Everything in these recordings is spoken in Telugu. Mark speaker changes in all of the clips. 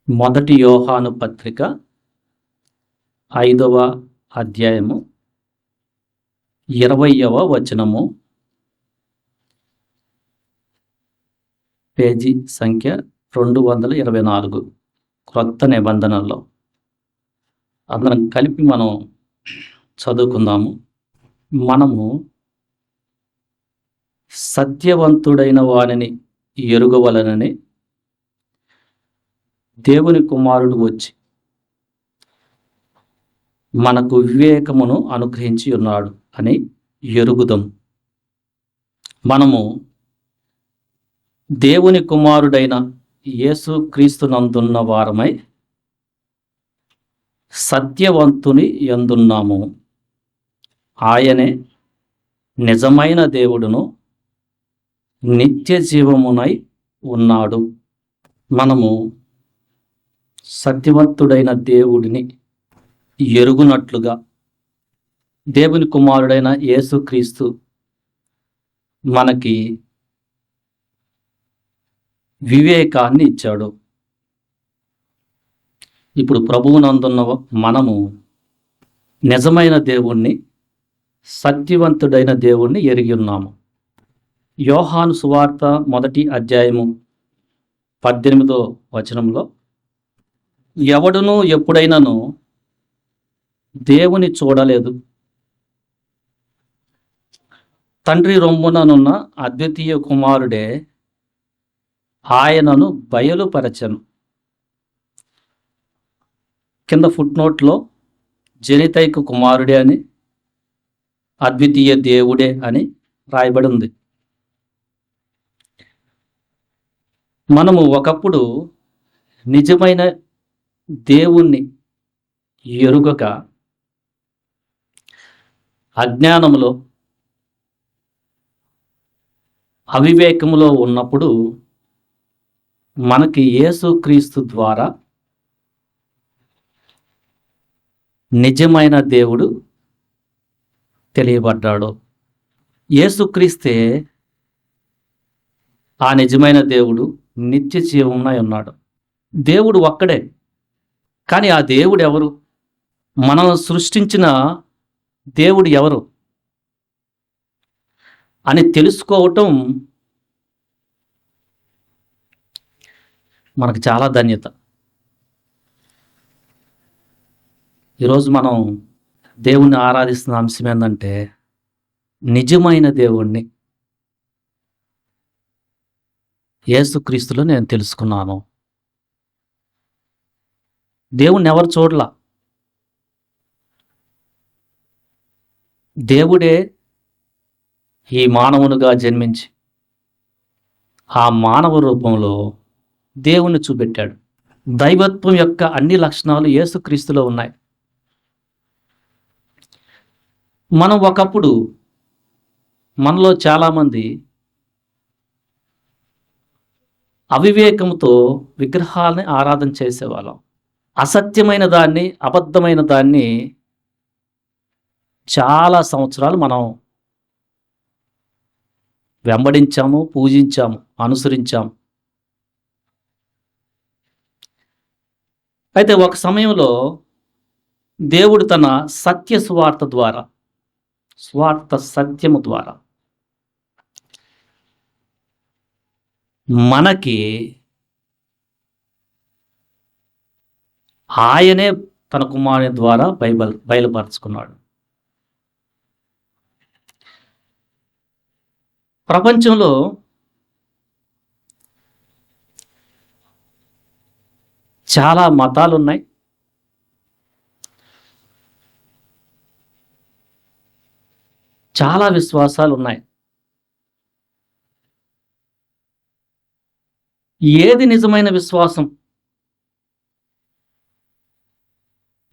Speaker 1: మొదటి యోహాను పత్రిక 5వ అధ్యాయము 20వ వచనము, పేజీ సంఖ్య 224, క్రొత్త నిబంధనలో. అందరం కలిపి మనం చదువుకుందాము. మనము సత్యవంతుడైన వానిని ఎరుగవలనని దేవుని కుమారుడు వచ్చి మనకు వివేకమును అనుగ్రహించి ఉన్నాడు అని ఎరుగుదాం. మనము దేవుని కుమారుడైన యేసు క్రీస్తునందున్న వారమై సత్యవంతుని యందున్నాము. ఆయనే నిజమైన దేవుడును నిత్య జీవమునై ఉన్నాడు. మనము సత్యవంతుడైన దేవుడిని ఎరుగునట్లుగా దేవుని కుమారుడైన యేసుక్రీస్తు మనకి వివేకాన్ని ఇచ్చాడు. ఇప్పుడు ప్రభువునందున్న మనము నిజమైన దేవుణ్ణి, సత్యవంతుడైన దేవుణ్ణి ఎరిగి ఉన్నాము. యోహాను సువార్త 1వ అధ్యాయము 18వ వచనంలో, ఎవడునూ ఎప్పుడైనాను దేవుని చూడలేదు, తండ్రి రొమ్ముననున్న అద్వితీయ కుమారుడే ఆయనను బయలుపరచెను. కింద ఫుట్నోట్లో జనితైక కుమారుడే అని, అద్వితీయ దేవుడే అని రాయబడి ఉంది. మనము ఒకప్పుడు నిజమైన దేవుణ్ణి ఎరుగక అజ్ఞానములో, అవివేకములో ఉన్నప్పుడు మనకి యేసుక్రీస్తు ద్వారా నిజమైన దేవుడు తెలియబడ్డాడు. యేసుక్రీస్తే ఆ నిజమైన దేవుడు, నిత్య జీవమునై ఉన్నాడు. దేవుడు ఒక్కడే, కానీ ఆ దేవుడు ఎవరు? మనం సృష్టించిన దేవుడు ఎవరు అని తెలుసుకోవటం మనకు చాలా ధన్యత. ఈరోజు మనం దేవుణ్ణి ఆరాధిస్తున్న అంశం ఏంటంటే, నిజమైన దేవుణ్ణి యేసుక్రీస్తులో నేను తెలుసుకున్నాను. దేవుణ్ణి ఎవరు చూడలా. దేవుడే ఈ మానవునిగా జన్మించి ఆ మానవ రూపంలో దేవుణ్ణి చూపెట్టాడు. దైవత్వం యొక్క అన్ని లక్షణాలు యేసుక్రీస్తులో ఉన్నాయి. మనం ఒకప్పుడు మనలో చాలామంది అవివేకంతో విగ్రహాలని ఆరాధన చేసేవాళ్ళం. అసత్యమైన దాన్ని, అబద్ధమైన దాన్ని చాలా సంవత్సరాలు మనం వెంబడించాము, పూజించాము, అనుసరించాము. అయితే ఒక సమయంలో దేవుడు తన సత్య సువార్త ద్వారా, స్వార్థ సత్యము ద్వారా మనకి ఆయనే తన కుమారుని ద్వారా బయలుపరుచుకున్నాడు. ప్రపంచంలో చాలా మతాలు ఉన్నాయి, చాలా విశ్వాసాలు ఉన్నాయి. ఏది నిజమైన విశ్వాసం,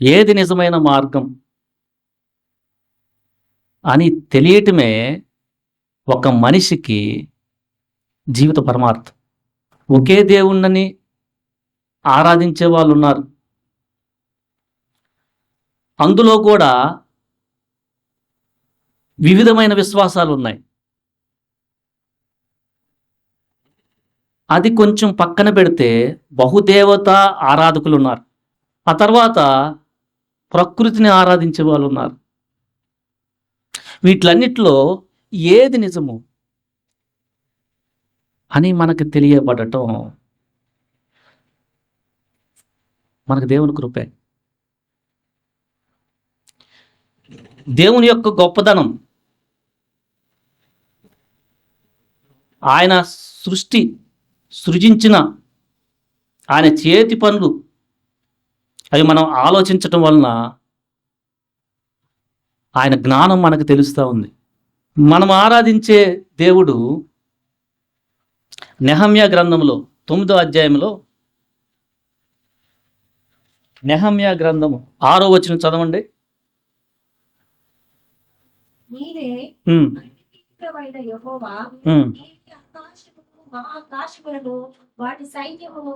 Speaker 1: ఏది నిజమైన మార్గం అని తెలియటమే ఒక మనిషికి జీవిత పరమార్థం. ఒకే దేవుణ్ణని ఆరాధించే వాళ్ళు ఉన్నారు. అందులో కూడా వివిధమైన విశ్వాసాలు ఉన్నాయి. అది కొంచెం పక్కన పెడితే బహుదేవత ఆరాధకులు ఉన్నారు. ఆ తర్వాత ప్రకృతిని ఆరాధించే వాళ్ళు ఉన్నారు. వీటిలన్నిటిలో ఏది నిజము అని మనకు తెలియబడటం మనకు దేవుని కృపే. దేవుని యొక్క గొప్పదనం, ఆయన సృజించిన ఆయన చేతి పనులు అవి మనం ఆలోచించటం వలన ఆయన జ్ఞానం మనకు తెలుస్తూ ఉంది. మనం ఆరాధించే దేవుడు నెహమ్యా గ్రంథంలో 9వ అధ్యాయంలో నెహమ్యా గ్రంథము 6వ వచనం చదవండి.
Speaker 2: వాటి సైన్యమును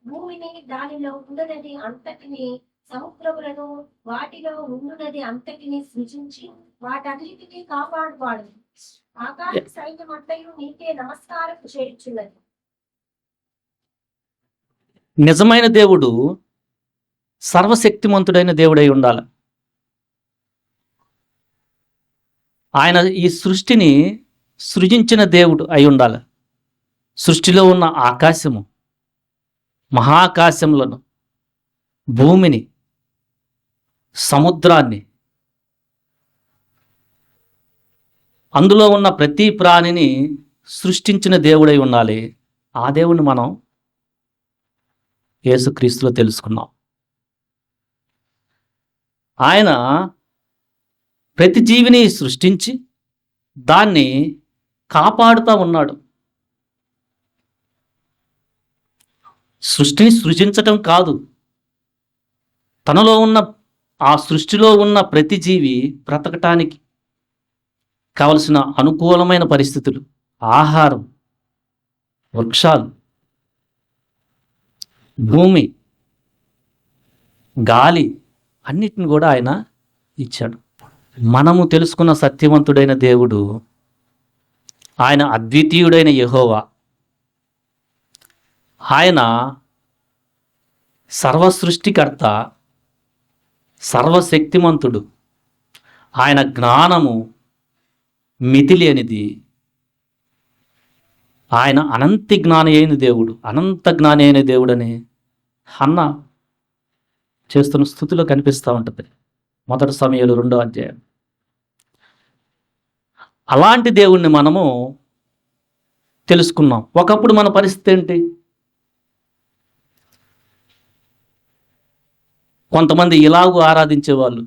Speaker 2: భూమిని దానిలో ఉన్నది అంతటిని సముద్రములను వాటిలో ఉన్నది అంతటిని సృజించి వాటన్నిటిని కాపాడువాడు. ఆకాశ సైన్యం అంతయు నీకే నమస్కారం చేయుచున్నది.
Speaker 1: నిజమైన దేవుడు సర్వశక్తిమంతుడైన దేవుడై ఉండాలి. ఆయన ఈ సృష్టిని సృజించిన దేవుడు అయి ఉండాలి. సృష్టిలో ఉన్న ఆకాశము, మహాకాశములను, భూమిని, సముద్రాన్ని, అందులో ఉన్న ప్రతి ప్రాణిని సృష్టించిన దేవుడై ఉండాలి. ఆ దేవుణ్ణి మనం యేసుక్రీస్తులో తెలుసుకున్నాం. ఆయన ప్రతి జీవిని సృష్టించి దాన్ని కాపాడుతూ ఉన్నాడు. సృష్టిని సృజించటం కాదు, తనలో ఉన్న ఆ సృష్టిలో ఉన్న ప్రతి జీవి బ్రతకటానికి కావలసిన అనుకూలమైన పరిస్థితులు, ఆహారం, వృక్షాలు, భూమి, గాలి అన్నిటిని కూడా ఆయన ఇచ్చాడు. మనము తెలుసుకున్న సత్యవంతుడైన దేవుడు ఆయన అద్వితీయుడైన యెహోవా. ఆయన సర్వసృష్టికర్త, సర్వశక్తిమంతుడు. ఆయన జ్ఞానము మితిలేనిది. ఆయన అనంత జ్ఞాని అయిన దేవుడు, అనంత జ్ఞాని అయిన దేవుడని హన్న చేస్తున్న స్థుతిలో కనిపిస్తూ ఉంటుంది. 1 సమూయేలు 2వ అధ్యాయం. అలాంటి దేవుణ్ణి మనము తెలుసుకున్నాం. ఒకప్పుడు మన పరిస్థితి ఏంటి? కొంతమంది ఇలాగూ ఆరాధించేవాళ్ళు.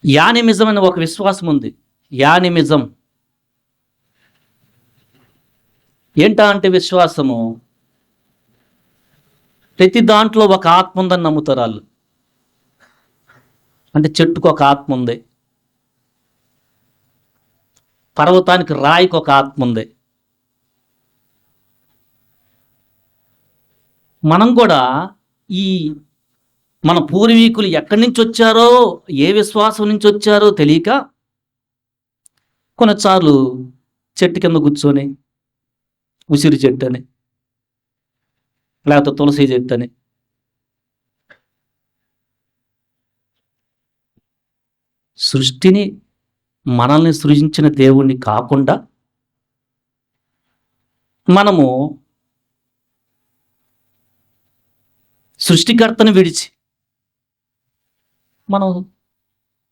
Speaker 1: యానిమిజం అని ఒక విశ్వాసం ఉంది. యానిమిజం ఏంటా అంటే విశ్వాసము, ప్రతి దాంట్లో ఒక ఆత్మ ఉందని నమ్ముతారు వాళ్ళు. అంటే చెట్టుకు ఒక ఆత్మ ఉంది, పర్వతానికి రాయికి ఒక ఆత్మ ఉంది. మనం కూడా ఈ మన పూర్వీకులు ఎక్కడి నుంచి వచ్చారో, ఏ విశ్వాసం నుంచి వచ్చారో తెలియక కొన్నిసార్లు చెట్టు కింద కూర్చొని ఉసిరి చెట్టు అని, లేకపోతే తులసి చెట్టు అని, సృష్టిని మనల్ని సృజించిన దేవుణ్ణి కాకుండా మనము సృష్టికర్తను విడిచి మనం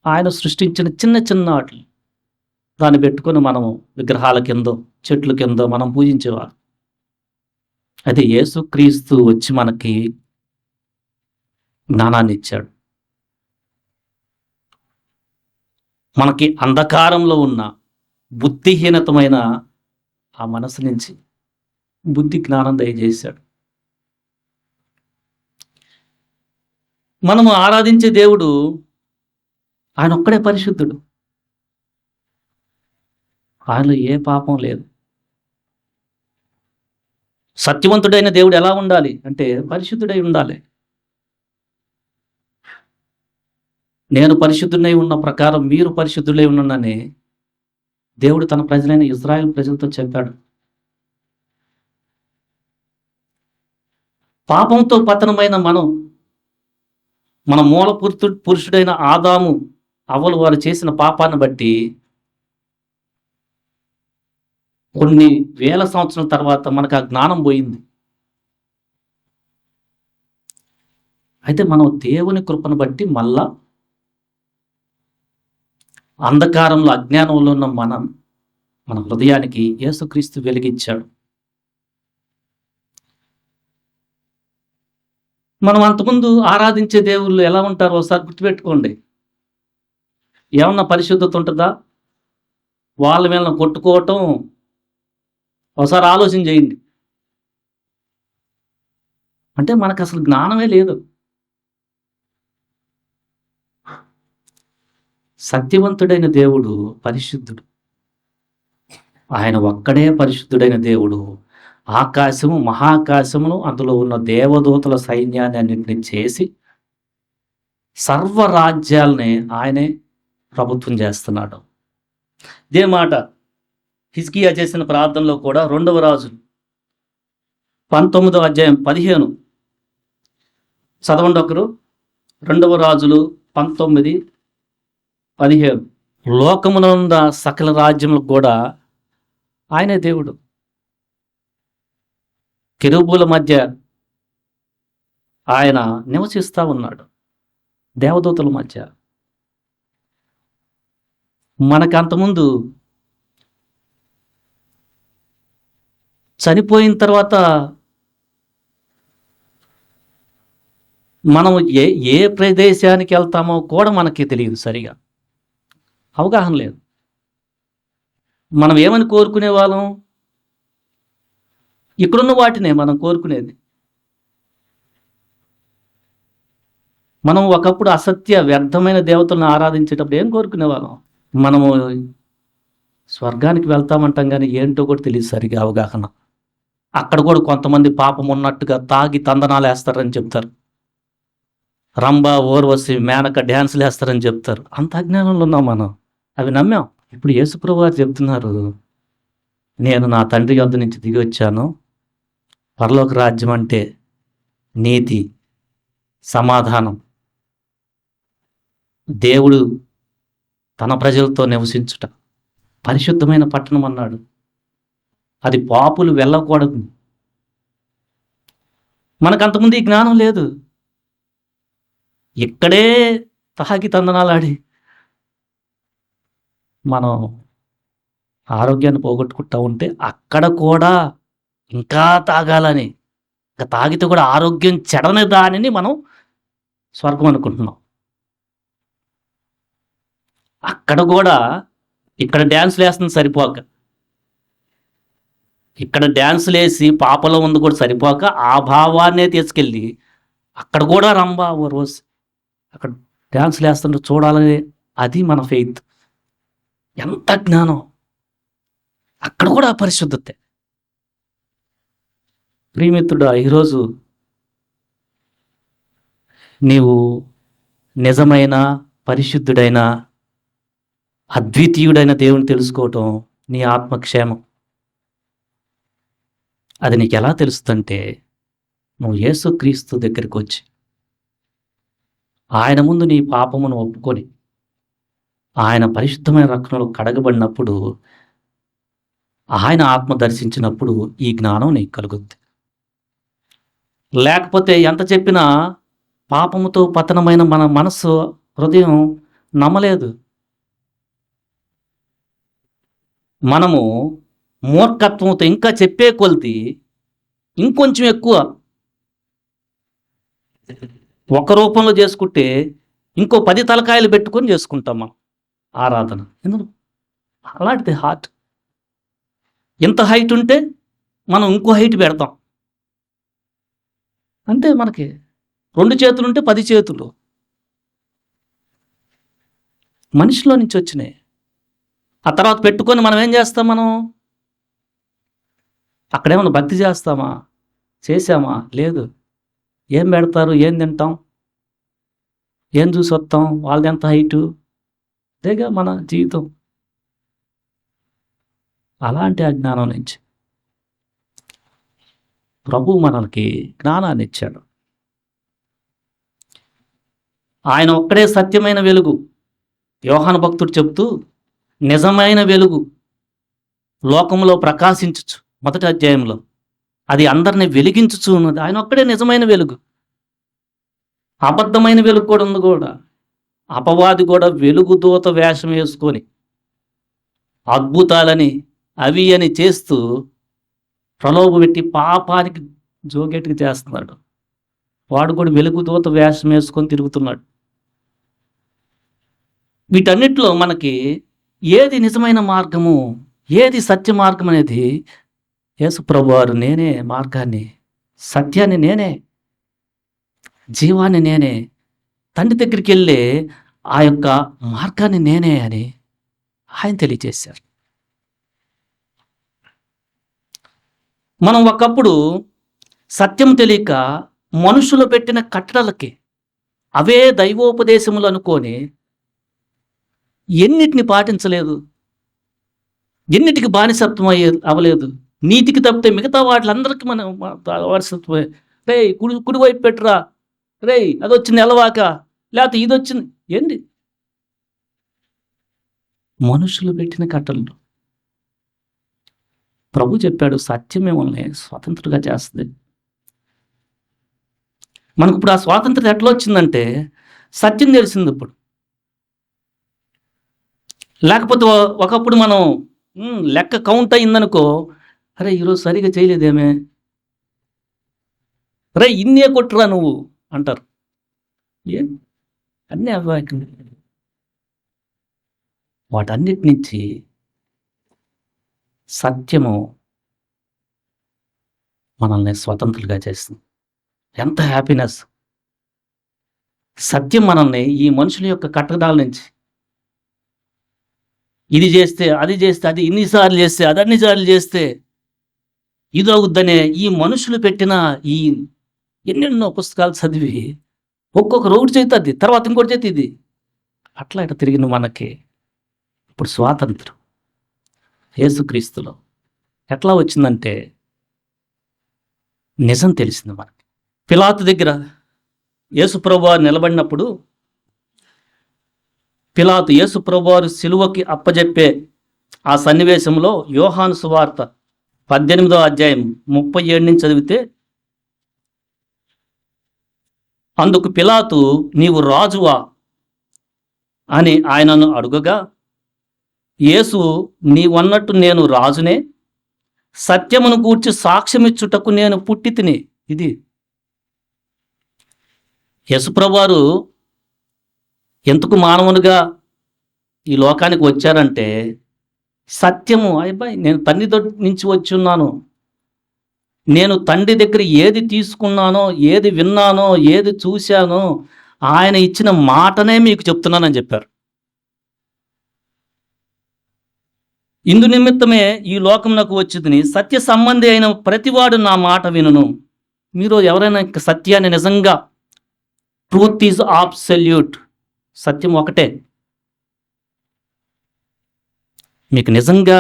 Speaker 1: ఆయన సృష్టించిన చిన్న చిన్న వాటిని దాన్ని పెట్టుకొని మనము విగ్రహాల కిందో చెట్ల కిందో మనం పూజించేవారు. అయితే యేసుక్రీస్తు వచ్చి మనకి జ్ఞానాన్ని ఇచ్చాడు. మనకి అంధకారంలో ఉన్న బుద్ధిహీనతమైన ఆ మనసు నుంచి బుద్ధి జ్ఞానం దయచేశాడు. మనము ఆరాధించే దేవుడు ఆయన ఒక్కడే పరిశుద్ధుడు. ఆయనలో ఏ పాపం లేదు. సత్యవంతుడైన దేవుడు ఎలా ఉండాలి అంటే పరిశుద్ధుడై ఉండాలి. నేను పరిశుద్ధుడై ఉన్న ప్రకారం మీరు పరిశుద్ధులై ఉన్నానని దేవుడు తన ప్రజలైన ఇజ్రాయెల్ ప్రజలతో చెప్పాడు. పాపంతో పతనమైన మన మూల పురుషుడైన ఆదాము అవ్వలు వారు చేసిన పాపాన్ని బట్టి కొన్ని వేల సంవత్సరాల తర్వాత మనకు ఆ జ్ఞానం పోయింది. అయితే మనం దేవుని కృపను బట్టి మళ్ళా అంధకారంలో అజ్ఞానంలో ఉన్న మన హృదయానికి యేసుక్రీస్తు వెలిగించాడు. మనం అంతకుముందు ఆరాధించే దేవుళ్ళు ఎలా ఉంటారో ఒకసారి గుర్తుపెట్టుకోండి. ఏమన్నా పరిశుద్ధత ఉంటుందా? వాళ్ళ మీద కొట్టుకోవటం ఒకసారి ఆలోచన చేయండి. అంటే మనకు అసలు జ్ఞానమే లేదు. సత్యవంతుడైన దేవుడు పరిశుద్ధుడు. ఆయన ఒక్కడే పరిశుద్ధుడైన దేవుడు. ఆకాశము మహాకాశమును అందులో ఉన్న దేవదూతల సైన్యాన్ని అన్నింటినీ చేసి సర్వరాజ్యాలని ఆయనే ప్రభుత్వం చేస్తున్నాడు. ఇదే మాట హిజ్కియా చేసిన ప్రార్థనలో కూడా 2వ రాజులు 19వ అధ్యాయం 15 చదవండి ఒకరు. 2వ రాజులు 19:15. లోకమునంద సకల రాజ్యములకు కూడా ఆయనే దేవుడు. కెరూబుల మధ్య ఆయన నివసిస్తూ ఉన్నాడు, దేవదూతల మధ్య. మనకంతకుముందు చనిపోయిన తర్వాత మనం ఏ ప్రదేశానికి వెళ్తామో కూడా మనకి తెలియదు, సరిగా అవగాహన లేదు. మనం ఏమని కోరుకునే వాళ్ళం? ఇక్కడున్న వాటినే మనం కోరుకునేది. మనం ఒకప్పుడు అసత్య వ్యర్థమైన దేవతలను ఆరాధించేటప్పుడు ఏం కోరుకునే వాళ్ళం? మనము స్వర్గానికి వెళ్తామంటాం కానీ ఏంటో కూడా తెలియదు సరిగా అవగాహన. అక్కడ కూడా కొంతమంది పాపం ఉన్నట్టుగా తాగి తందనాలు వేస్తారని చెప్తారు. రంభ, ఊర్వశి, మేనక డ్యాన్సులు వేస్తారని చెప్తారు. అంత అజ్ఞానంలో ఉన్నాం మనం, అవి నమ్మాం. ఇప్పుడు యేసుప్రభు వారు చెప్తున్నారు, నేను నా తండ్రి యొద్ద నుంచి దిగి వచ్చాను. పరలోక రాజ్యం అంటే నీతి, సమాధానం, దేవుడు తన ప్రజలతో నివసించుట, పరిశుద్ధమైన పట్టణం అన్నాడు. అది పాపులు వెళ్ళకూడదు. మనకంతకుముందు ఈ జ్ఞానం లేదు. ఇక్కడే తాగి తందనాలాడి మనం ఆరోగ్యాన్ని పోగొట్టుకుంటా ఉంటే అక్కడ కూడా ఇంకా తాగాలని, ఇంకా తాగితే కూడా ఆరోగ్యం చెడని దానిని మనం స్వర్గం అనుకుంటున్నాం. అక్కడ కూడా ఇక్కడ డ్యాన్సులు వేస్తుంది సరిపోక, ఇక్కడ డ్యాన్సులు వేసి పాపలో ఉంది కూడా సరిపోక ఆ భావాన్నే తీసుకెళ్ళి అక్కడ కూడా రంభ రోజు అక్కడ డ్యాన్సులు వేస్తుంటే చూడాలని, అది మన ఫెయిత్. ఎంత జ్ఞానం! అక్కడ కూడా పరిశుద్ధతే. ప్రియమిత్రుడా, ఈరోజు నీవు నిజమైన పరిశుద్ధుడైన అద్వితీయుడైన దేవుని తెలుసుకోవటం నీ ఆత్మక్షేమం. అది నీకు ఎలా తెలుస్తుందంటే, నువ్వు యేసుక్రీస్తు దగ్గరికి వచ్చి ఆయన ముందు నీ పాపమును ఒప్పుకొని ఆయన పరిశుద్ధమైన రక్తంలో కడగబడినప్పుడు, ఆయన ఆత్మ దర్శించినప్పుడు ఈ జ్ఞానం నీకు కలుగుద్ది. లేకపోతే ఎంత చెప్పినా పాపముతో పతనమైన మన మనస్సు, హృదయం నమ్మలేదు. మనము మూర్ఖత్వంతో ఇంకా చెప్పే కొలిది ఇంకొంచెం ఎక్కువ ఒక రూపంలో చేసుకుంటే ఇంకో 10 తలకాయలు పెట్టుకొని చేసుకుంటాం మనం ఆరాధన. ఎందుకు? అలాంటిది హార్ట్. ఎంత హైట్ ఉంటే మనం ఇంకో హైట్ పెడతాం. అంటే మనకి 2 చేతులు ఉంటే 10 చేతులు మనిషిలో నుంచి వచ్చినాయి. ఆ తర్వాత పెట్టుకొని మనం ఏం చేస్తాం? మనం అక్కడేమన్నా భక్తి చేస్తామా? చేసామా? లేదు. ఏం పెడతారు? ఏం తింటాం? ఏం చూసి వస్తాం? వాళ్ళది ఎంత హైటు? అదేగా మన జీవితం. అలాంటి అజ్ఞానం నుంచి ప్రభు మనకి జ్ఞానాన్ని ఇచ్చాడు. ఆయన ఒక్కడే సత్యమైన వెలుగు. యోహాను భక్తుడు చెప్తూ, నిజమైన వెలుగు లోకంలో ప్రకాశించుచు, మొదటి అధ్యాయంలో అది అందరిని వెలిగించుచు ఉన్నది. ఆయన ఒక్కడే నిజమైన వెలుగు. అబద్ధమైన వెలుగు కూడా ఉంది. కూడా అపవాది కూడా వెలుగు దూత వేషం వేసుకొని అద్భుతాలని అవి అని చేస్తూ ప్రలోభ పెట్టి పాపానికి జోగేట్టుకు చేస్తున్నాడు. వాడు కూడా వెలుగు దూత వేషం వేసుకొని తిరుగుతున్నాడు. వీటన్నిటిలో మనకి ఏది నిజమైన మార్గము, ఏది సత్య మార్గం అనేది యేసు ప్రభువారు, నేనే మార్గాన్ని, సత్యాన్ని నేనే, జీవాన్ని నేనే, తండ్రి దగ్గరికి వెళ్ళే ఆ యొక్క మార్గాన్ని నేనే అని ఆయన తెలియజేశారు. మనం ఒకప్పుడు సత్యం తెలియక మనుషులు పెట్టిన కట్టడలకి అవే దైవోపదేశములు అనుకొని ఎన్నిటిని పాటించలేదు, ఎన్నిటికి బానిసత్వం అవ్వలేదు. నీతికి తప్పితే మిగతా వాటిలందరికీ మనం బానిసత్వమే. రే కుడివైపు పెట్టురా, రే అది వచ్చింది ఎలవాక, లేకపోతే ఇది వచ్చింది. ఏంటి మనుషులు పెట్టిన కట్టలు? ప్రభు చెప్పాడు, సత్యం మిమ్మల్ని స్వతంత్రంగా చేస్తుంది. మనకు ఇప్పుడు ఆ స్వాతంత్రం ఎట్లా వచ్చిందంటే సత్యం తెలిసింది ఇప్పుడు. లేకపోతే ఒకప్పుడు మనం లెక్క కౌంట్ అయిందనుకో, అరే ఈరోజు సరిగా చేయలేదేమే, రే ఇన్నే కొట్టురా నువ్వు అంటారు. ఏ అన్నీ అవ్వాయి. వాటన్నిటి నుంచి సత్యము మనల్ని స్వతంత్రులుగా చేస్తుంది. ఎంత హ్యాపీనెస్! సత్యం మనల్ని ఈ మనుషుల యొక్క కట్టడాల నుంచి, ఇది చేస్తే అది చేస్తే, అది ఇన్నిసార్లు చేస్తే అది అన్నిసార్లు చేస్తే ఇది అవుద్దనే ఈ మనుషులు పెట్టిన ఈ ఎన్నెన్నో పుస్తకాలు చదివి ఒక్కొక్క రోడ్డు చేస్తుంది, తర్వాత ఇంకోటి చేతి ఇది అట్లా ఇట్లా తిరిగిన మనకి ఇప్పుడు స్వాతంత్రం యేసుక్రీస్తులో ఎట్లా వచ్చిందంటే నిజం తెలిసింది మనకి. పిలాతు దగ్గర యేసుప్రభువారు నిలబడినప్పుడు పిలాతు యేసుప్రభువారు సిలువకి అప్పజెప్పే ఆ సన్నివేశంలో యోహాను సువార్త 18వ అధ్యాయం 37 నుంచి చదివితే, అందుకు పిలాతు, నీవు రాజువా అని ఆయనను అడుగగా, యేసు, నీవన్నట్టు నేను రాజునే, సత్యమును గూర్చి సాక్ష్యమిచ్చుటకు నేను పుట్టి తిని. ఇది యేసుప్రభువారు ఎందుకు మానవునిగా ఈ లోకానికి వచ్చారంటే సత్యము. అబ్బాయి నేను తండ్రి నుంచి వచ్చి ఉన్నాను, నేను తండ్రి దగ్గర ఏది తీసుకున్నానో, ఏది విన్నానో, ఏది చూశానో ఆయన ఇచ్చిన మాటనే మీకు చెప్తున్నానని చెప్పారు. ఇందు నిమిత్తమే ఈ లోకమునకు వచ్చింది, సత్య సంబంధి అయిన ప్రతివాడు నా మాట వినును. మీరు ఎవరైనా సత్యాన్ని నిజంగా, ట్రూత్ ఈజ్ అబ్సల్యూట్, సత్యం ఒకటే, మీకు నిజంగా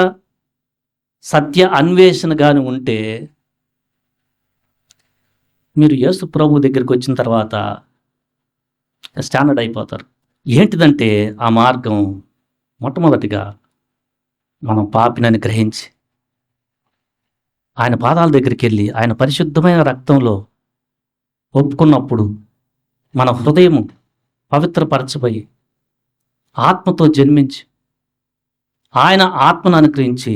Speaker 1: సత్య అన్వేషణ కానీ ఉంటే మీరు యేసు ప్రభు దగ్గరికి వచ్చిన తర్వాత స్టాండర్డ్ అయిపోతారు. ఏంటిదంటే ఆ మార్గం మొట్టమొదటిగా మనం పాపినని గ్రహించి ఆయన పాదాల దగ్గరికి వెళ్ళి ఆయన పరిశుద్ధమైన రక్తంలో ఒప్పుకున్నప్పుడు మన హృదయం పవిత్రపరచబోయి ఆత్మతో జన్మించి ఆయన ఆత్మను అనుగ్రహించి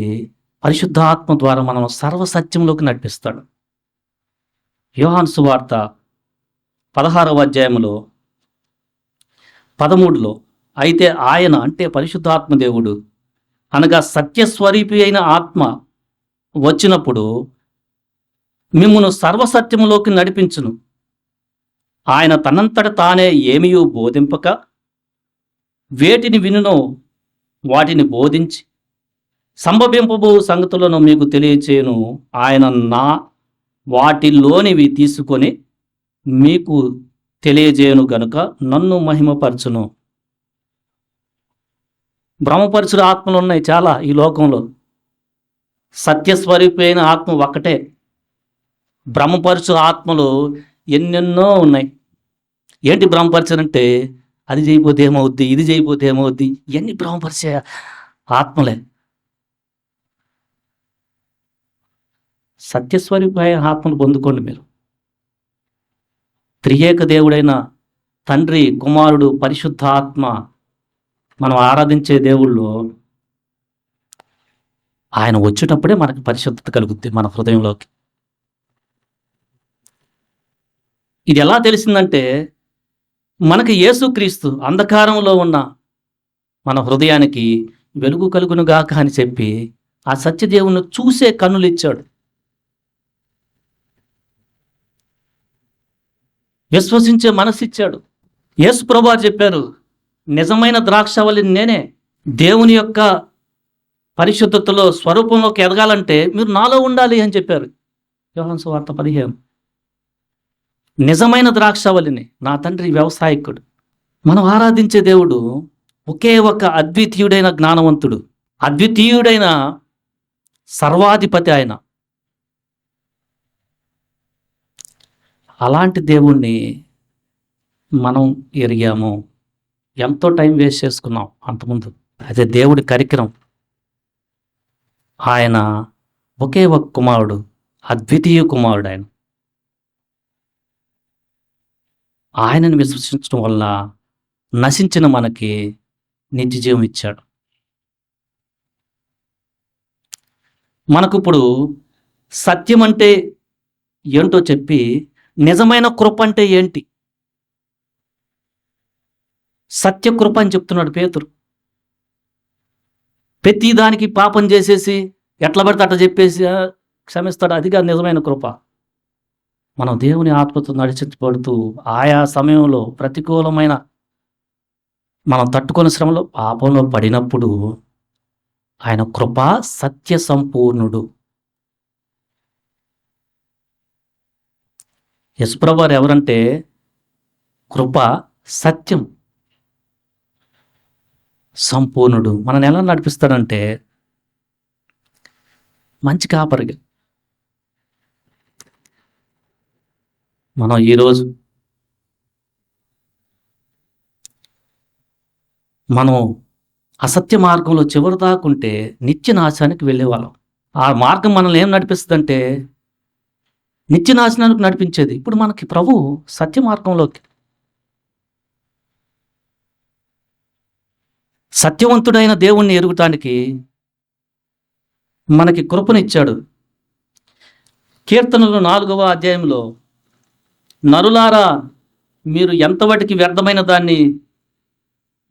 Speaker 1: పరిశుద్ధ ఆత్మ ద్వారా మనం సర్వసత్యంలోకి నడిపిస్తాడు. యోహాను సువార్త 16వ అధ్యాయంలో 13లో, అయితే ఆయన అంటే పరిశుద్ధాత్మ దేవుడు అనగా సత్యస్వరూపి అయిన ఆత్మ వచ్చినప్పుడు మిమ్మును సర్వసత్యములోకి నడిపించును. ఆయన తనంతట తానే ఏమీయూ బోధింపక వేటిని వినునో వాటిని బోధించి సంభవింపబో సంగతులను మీకు తెలియచేయును. ఆయన నా వాటిలోనివి తీసుకొని మీకు తెలియజేయను గనుక నన్ను మహిమపరచును. భ్రమపరచుడు ఆత్మలు ఉన్నాయి చాలా ఈ లోకంలో. సత్యస్వరూపి అయిన ఆత్మ ఒక్కటే. భ్రమపరచు ఆత్మలు ఎన్నెన్నో ఉన్నాయి. ఏంటి భ్రమపరచనంటే, అది చేయకపోతే ఏమవుద్ది, ఇది చేయకపోతే ఏమవుద్ది, ఇవన్నీ భ్రమపరిచే ఆత్మలే. సత్యస్వరూపి అయిన ఆత్మను పొందుకోండి మీరు. త్రియేక దేవుడైన తండ్రి, కుమారుడు, పరిశుద్ధ ఆత్మ, మనం ఆరాధించే దేవుళ్ళు, ఆయన వచ్చేటప్పుడే మనకి పరిశుద్ధత కలుగుద్ది మన హృదయంలోకి. ఇది ఎలా తెలిసిందంటే, మనకి యేసుక్రీస్తు అంధకారంలో ఉన్న మన హృదయానికి వెలుగు కలుగునుగాక అని చెప్పి ఆ సత్యదేవుని చూసే కన్నులు ఇచ్చాడు. విశ్వసించే మనసు ఇచ్చాడు. యేసు ప్రభువు చెప్పారు, నిజమైన ద్రాక్షవల్లి నేనే. దేవుని యొక్క పరిశుద్ధతలో స్వరూపంలోకి ఎదగాలంటే మీరు నాలో ఉండాలి అని చెప్పారు. యోహాను సువార్త 15. నిజమైన ద్రాక్షవల్లిని, నా తండ్రి వ్యవసాయకుడు. మనం ఆరాధించే దేవుడు ఒకే ఒక అద్వితీయుడైన జ్ఞానవంతుడు, అద్వితీయుడైన సర్వాధిపతి ఆయన. అలాంటి దేవుణ్ణి మనం ఎరిగాము. ఎంతో టైం వేస్ట్ చేసుకున్నాం అంతకుముందు. అదే దేవుడి కరికరం. ఆయన ఒకే ఒక కుమారుడు, అద్వితీయ కుమారుడు ఆయన. ఆయనను విశ్వసించడం వల్ల నశించిన మనకి నిత్య జీవం ఇచ్చాడు. మనకు ఇప్పుడు సత్యం అంటే ఏంటో చెప్పి, నిజమైన కృప అంటే ఏంటి, సత్య కృప అని చెప్తున్నాడు పేతురు. ప్రతి దానికి పాపం చేసేసి ఎట్లా పడితే అట్లా చెప్పేసి క్షమిస్తాడు, అది కాదు నిజమైన కృప. మనం దేవుని ఆత్మతో నడిచిపడుతూ ఆయా సమయంలో ప్రతికూలమైన మనం తట్టుకొని శ్రమలో పాపంలో పడినప్పుడు ఆయన కృప సత్య సంపూర్ణుడు. యేసుప్రభువు వారు ఎవరంటే కృప సత్యం సంపూర్ణుడు. మనల్ని ఎలా నడిపిస్తాడంటే మంచి కాపరిగా. మనం ఈరోజు మనం అసత్య మార్గంలో చివరి దాకుంటే నిత్య నాశానికి వెళ్ళేవాళ్ళం. ఆ మార్గం మనల్ని ఏం నడిపిస్తుందంటే నిత్య నాశనానికి నడిపించేది. ఇప్పుడు మనకి ప్రభు సత్య మార్గంలోకి, సత్యవంతుడైన దేవుణ్ణి ఎరుగుటానికి మనకి కృపనిచ్చాడు. కీర్తనలు 4వ అధ్యాయంలో, నరులారా మీరు ఎంతవటికి వ్యర్థమైన దాన్ని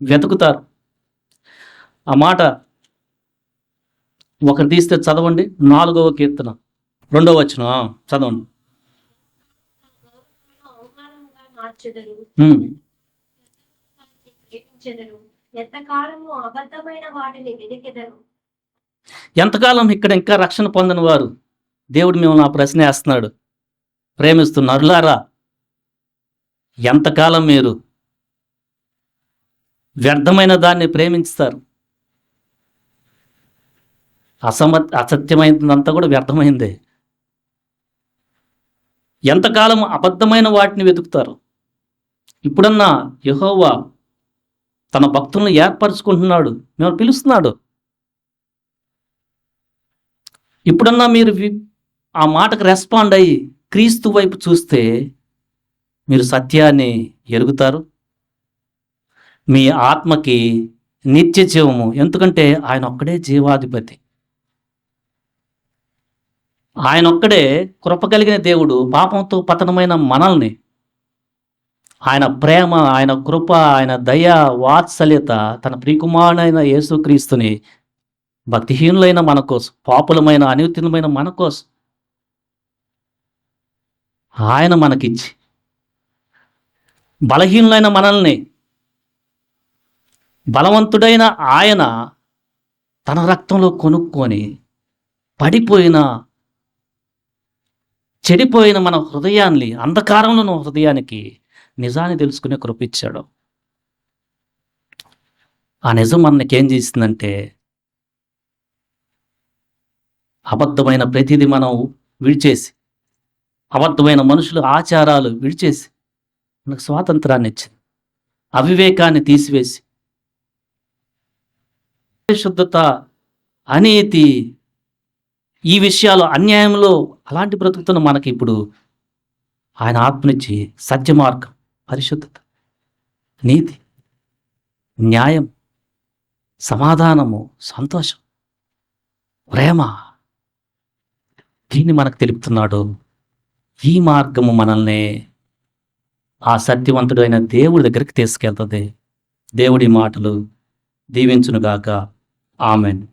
Speaker 1: వెతుకుతారు. ఆ మాట ఒకటి తీస్తే చదవండి. 4వ కీర్తన 2వ వచనం చదవండి.
Speaker 2: అవమానంగా మార్చెదరు,
Speaker 1: ఉమ్.
Speaker 2: ప్రేమించెదరు, ఎంతకాలము అబద్ధమైన వాటిని వెదికెదరు.
Speaker 1: ఎంతకాలం ఇక్కడ ఇంకా రక్షణ పొందని వారు, దేవుడు మిమ్మల్ని ఆ ప్రశ్న వేస్తున్నాడు. ప్రేమిస్తున్నరులారా, ఎంతకాలం మీరు వ్యర్థమైన దాన్ని ప్రేమిస్తారు? అసత్యమైనదంతా కూడా వ్యర్థమైందే. ఎంతకాలం అబద్ధమైన వాటిని వెతుకుతారు? ఇప్పుడన్నా యెహోవా తన భక్తులను ఏర్పరచుకుంటున్నాడు, మిమ్మల్ని పిలుస్తున్నాడు. ఇప్పుడన్నా మీరు ఆ మాటకు రెస్పాండ్ అయ్యి క్రీస్తు వైపు చూస్తే మీరు సత్యాన్ని ఎరుగుతారు. మీ ఆత్మకి నిత్య జీవము, ఎందుకంటే ఆయన ఒక్కడే జీవాధిపతి. ఆయన ఒక్కడే కృప కలిగిన దేవుడు. పాపంతో పతనమైన మనల్ని ఆయన ప్రేమ, ఆయన కృప, ఆయన దయ, వాత్సల్యత, తన ప్రియకుమారుడైన యేసుక్రీస్తుని భక్తిహీనులైన మన కోసం, పాపులమైన అనిత్యులమైన మన కోసం ఆయన మనకిచ్చి, బలహీనులైన మనల్ని బలవంతుడైన ఆయన తన రక్తంలో కొనుక్కొని పడిపోయిన, చెడిపోయిన మన హృదయాన్ని, అంధకారంలో ఉన్న హృదయానికి నిజాన్ని తెలుసుకునే కృప ఇచ్చాడు. ఆ నిజం మనకి ఏం చేసిందంటే అబద్ధమైన ప్రతిదీ మనం విడిచేసి, అబద్ధమైన మనుషుల ఆచారాలు విడిచేసి మనకు స్వాతంత్రాన్ని ఇచ్చింది. అవివేకాన్ని తీసివేసి, పరిశుద్ధత, అనీతి, ఈ విషయాలు అన్యాయంలో అలాంటి బ్రతుకుతున్న మనకి ఇప్పుడు ఆయన ఆత్మనిచ్చి సత్య మార్గం, పరిశుద్ధత, నీతి, న్యాయం, సమాధానము, సంతోషం, ప్రేమ, దీన్ని మనకు తెలుపుతున్నాడు. ఈ మార్గము మనల్ని ఆ సత్యవంతుడు అయిన దేవుడి దగ్గరికి తీసుకెళ్తుంది. దేవుడి మాటలు దీవించునుగాక. ఆమెన్.